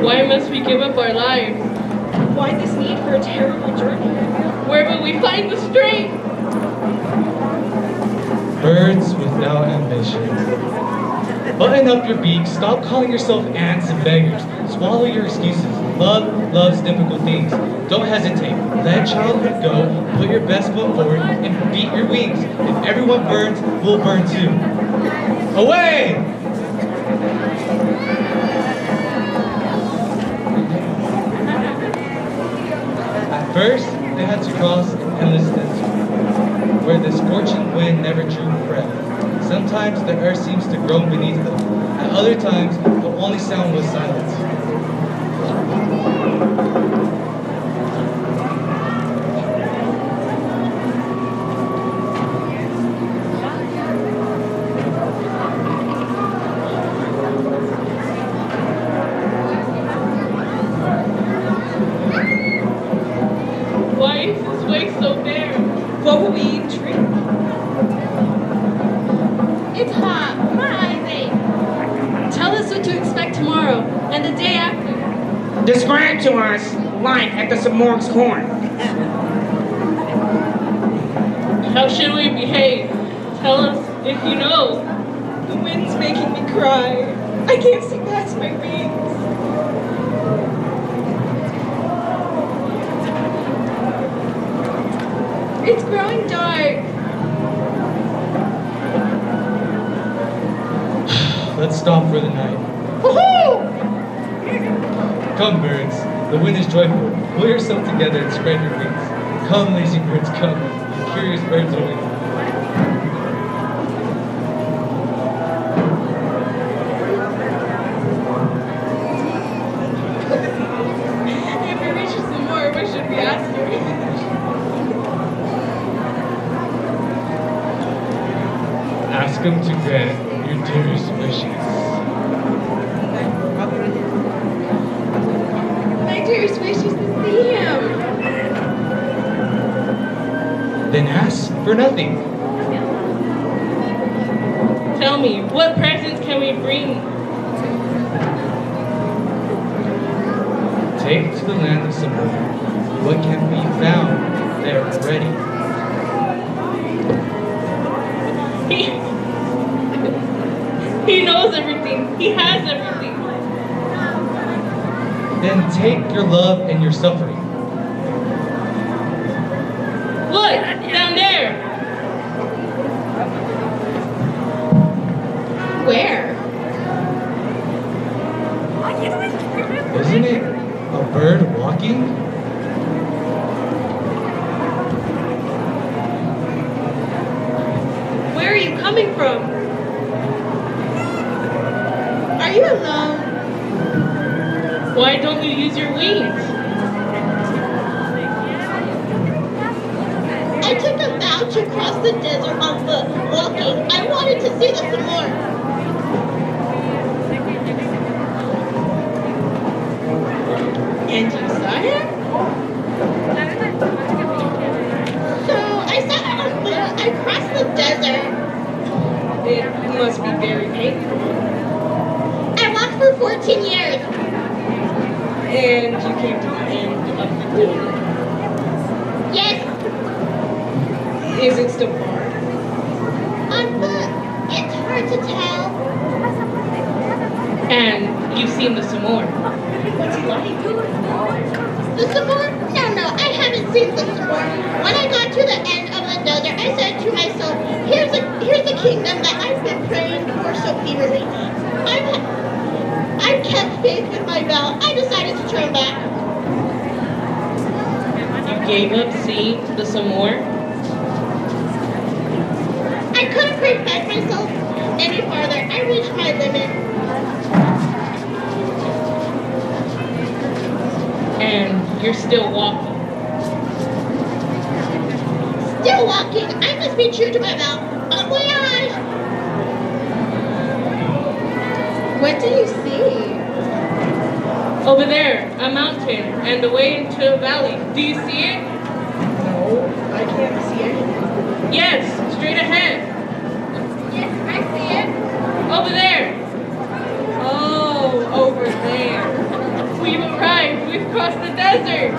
Speaker 4: Why must we give up our lives?
Speaker 9: Why this need for a terrible journey?
Speaker 4: Where will we find the strength?
Speaker 7: Birds without ambition. Button up your beak, stop calling yourself ants and beggars. Swallow your excuses. Love loves difficult things. Don't hesitate. Let childhood go, put your best foot forward, and beat your wings. If everyone burns, we'll burn too. Away! At first, they had to cross an endless desert, where the scorching wind never drew breath. Sometimes the earth seems to groan beneath them. At other times, the only sound was silence.
Speaker 4: Why is this way so bare?
Speaker 9: What will we drink?
Speaker 8: It's hot. My eyes ache.
Speaker 9: Tell us what to expect tomorrow and the day after.
Speaker 1: Describe to us life at the Samorg's Corn.
Speaker 4: How should we behave? Tell us if you know.
Speaker 9: The wind's making me cry. I can't see past my wings. It's growing dark.
Speaker 7: Let's stop for the night.
Speaker 8: Woohoo!
Speaker 7: Come, birds. The wind is joyful. Pull yourself together and spread your wings. Come, lazy birds, come. You curious birds only.
Speaker 9: If we reach some more, what should we ask her?
Speaker 7: Ask him to grant your dearest wishes.
Speaker 9: My dearest wish is to see him.
Speaker 7: Then ask for nothing.
Speaker 4: Tell me, what presents can we bring?
Speaker 7: Take to the land of Samorg. What can be found there already?
Speaker 4: He knows everything. He has everything.
Speaker 7: Then take your love and your suffering.
Speaker 4: Look, down there.
Speaker 9: Where?
Speaker 7: Isn't it a bird walking?
Speaker 9: Where are you coming from? Are you alone?
Speaker 4: Why don't you use your wings?
Speaker 8: I took a vow to cross the desert on foot, walking. I wanted to see this some more.
Speaker 9: And you saw him?
Speaker 8: So I set out on foot. I crossed the desert.
Speaker 9: It must be very painful.
Speaker 8: I walked for 14 years.
Speaker 9: And you came to the end of the desert.
Speaker 8: Yes,
Speaker 9: Is it still far?
Speaker 8: on foot. It's hard to tell.
Speaker 4: And you've seen the Samorg.
Speaker 9: What's he like?
Speaker 8: The Samorg? No, I haven't seen the Samorg. When I got to the end of the desert, I said to myself, here's a kingdom that I've been praying for so eagerly. I've kept faith with my vow. I decided to turn back.
Speaker 4: You gave up seeing the Samorg?
Speaker 8: I couldn't prevent myself any farther. I reached my limit.
Speaker 4: And you're still walking.
Speaker 8: Still walking. I must be true to my vow. Bon voyage!
Speaker 9: What do you see?
Speaker 4: Over there, a mountain and the way into a valley. Do you see it?
Speaker 9: No, I can't see anything.
Speaker 4: Yes, straight ahead.
Speaker 8: Yes, I see it.
Speaker 4: Over there. Oh, over there. We've arrived. We've crossed the desert.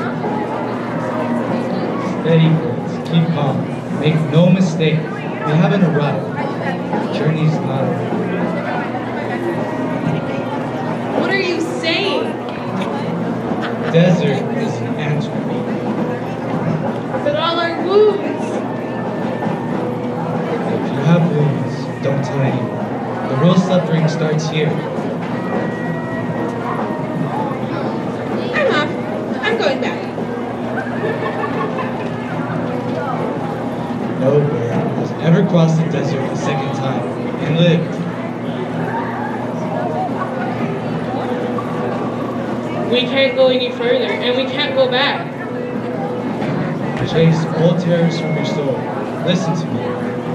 Speaker 7: Steady, friends. Keep calm. Make no mistake. We haven't arrived. The journey's not over.
Speaker 4: What are you saying?
Speaker 7: Desert is an answer.
Speaker 4: But all our wounds.
Speaker 7: If you have wounds, don't tell anyone. The real suffering starts here.
Speaker 9: I'm off. I'm going back.
Speaker 7: No bear has ever crossed the desert a second time and lived.
Speaker 4: We can't go any further, and we can't go back.
Speaker 7: Chase all terrors from your soul. Listen to me.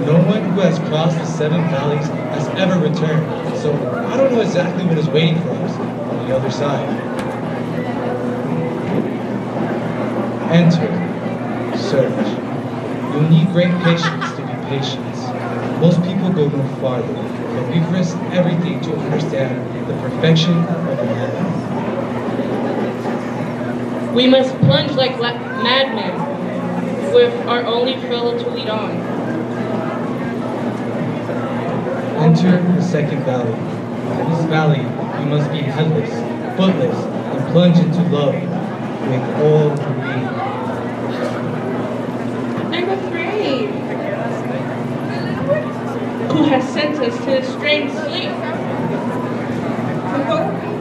Speaker 7: No one who has crossed the 7 valleys has ever returned, so I don't know exactly what is waiting for us on the other side. Enter. Search. You'll need great patience to be patient. Most people go no farther, but we've risked everything to understand the perfection of the man.
Speaker 4: We must plunge like madmen, with our only fellow to lead on.
Speaker 7: Enter the 2nd valley. In this valley, you must be headless, footless, and plunge into love with all you need.
Speaker 4: I'm afraid. Who has sent us to this strange sleep?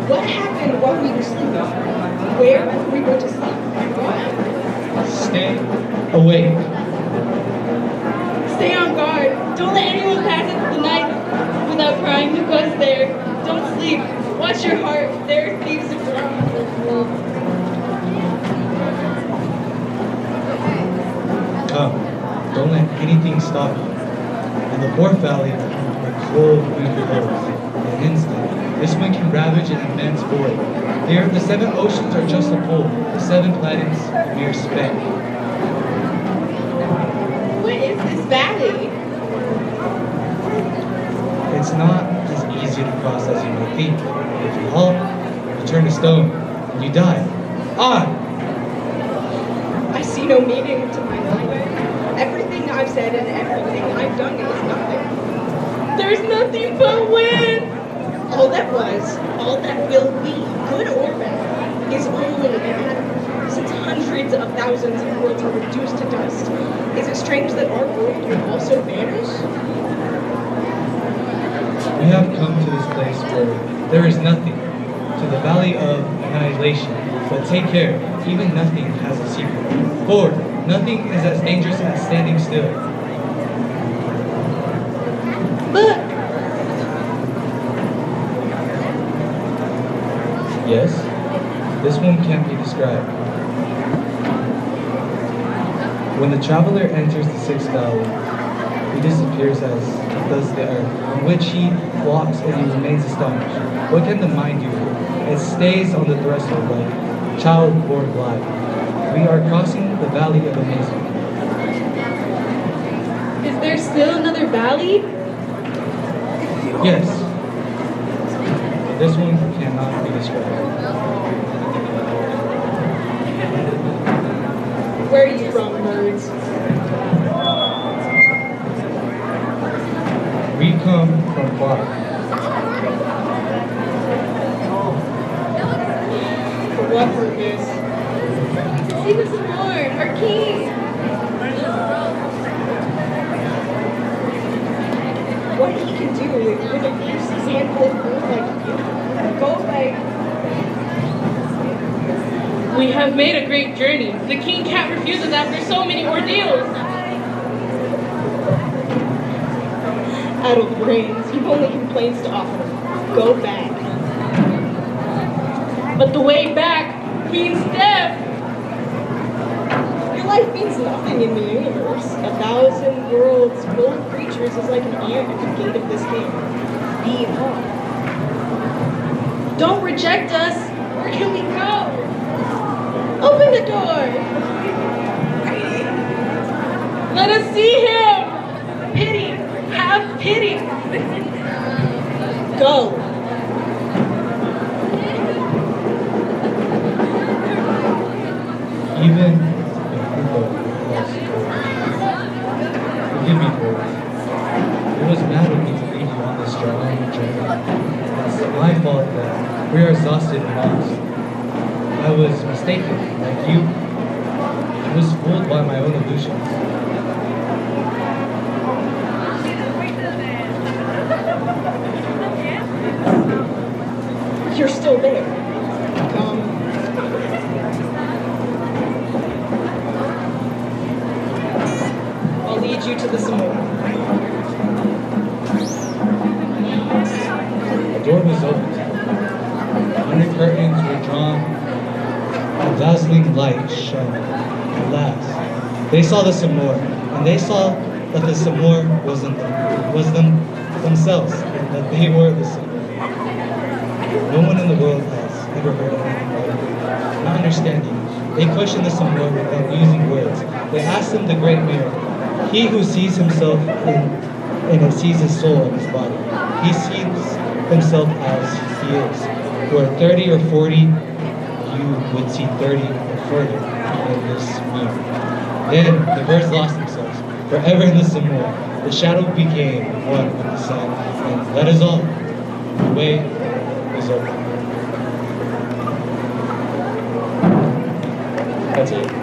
Speaker 9: What happened while we were sleeping? Where were we going to sleep? What?
Speaker 7: Stay awake.
Speaker 2: Stay on guard. Don't let anyone pass the night without crying to us there. Don't sleep. Watch your heart. There are thieves around.
Speaker 7: Come, don't let anything stop you. In the 4th valley, where cold winter holds, in an instant, this wind can ravage an immense void. Here, the 7 oceans are just a pole, the 7 planets a mere speck.
Speaker 9: What is this valley?
Speaker 7: It's not as easy to cross as you might think. If you halt, you turn to stone, and you die. On!
Speaker 9: I see no meaning to my life. Everything I've said and everything I've done is nothing.
Speaker 2: There's nothing but wind.
Speaker 9: All that was, all that will be, good or bad, is only an atom. Since hundreds of thousands of worlds are reduced to dust, is it strange that our world will also vanish?
Speaker 7: We have come to this place where there is nothing, to the valley of annihilation. But take care, even nothing has a secret. For nothing is as dangerous as standing still.
Speaker 2: Look.
Speaker 7: Yes, this one can't be described. When the traveler enters the 6th valley, he disappears as does the earth, on which he walks and he remains astonished. What can the mind do? It stays on the threshold like a child born blind. We are crossing the valley of amazement.
Speaker 2: Is there still another valley?
Speaker 7: Yes, but this one cannot be described.
Speaker 9: Where are you from, nerds?
Speaker 7: We come from far.
Speaker 9: For what purpose?
Speaker 2: See the Lord, our King.
Speaker 9: What he can do with a useless handful of food like you. Go away.
Speaker 4: We have made a great journey. The king can't refuse us after so many ordeals.
Speaker 9: Out of brains, you've only complaints to offer. Go back.
Speaker 4: But the way back means death.
Speaker 9: Your life means nothing in the universe. 1,000 worlds full of creatures is like an ant at the gate of this game. Be home. Don't reject us. Where can we go? Open the door. Let us see him. Pity. Have pity. Go.
Speaker 7: Even if you go lost, forgive me for it. It was bad of me to leave you on this journey. It's my fault that we are exhausted and lost. I was mistaken, like you. I was fooled by my own illusions.
Speaker 9: You're still there. I'll lead you to the Samoa.
Speaker 7: The door was opened. Under curtains were drawn. A dazzling light shone. At last, they saw the Samoa, and they saw that the Samoa was themselves, and that they were the Samoa. No one in the world has ever heard of anything like it. Not understanding, they questioned the Samoa without using words. They asked him the great mirror, he who sees himself in it sees his soul in his body. He sees himself as he is. For 30 or 40, you would see 30 or further in this mirror. Then the birds lost themselves, forever in the Samoa. The shadow became one with the sun, and that is all. The way is open. That's it.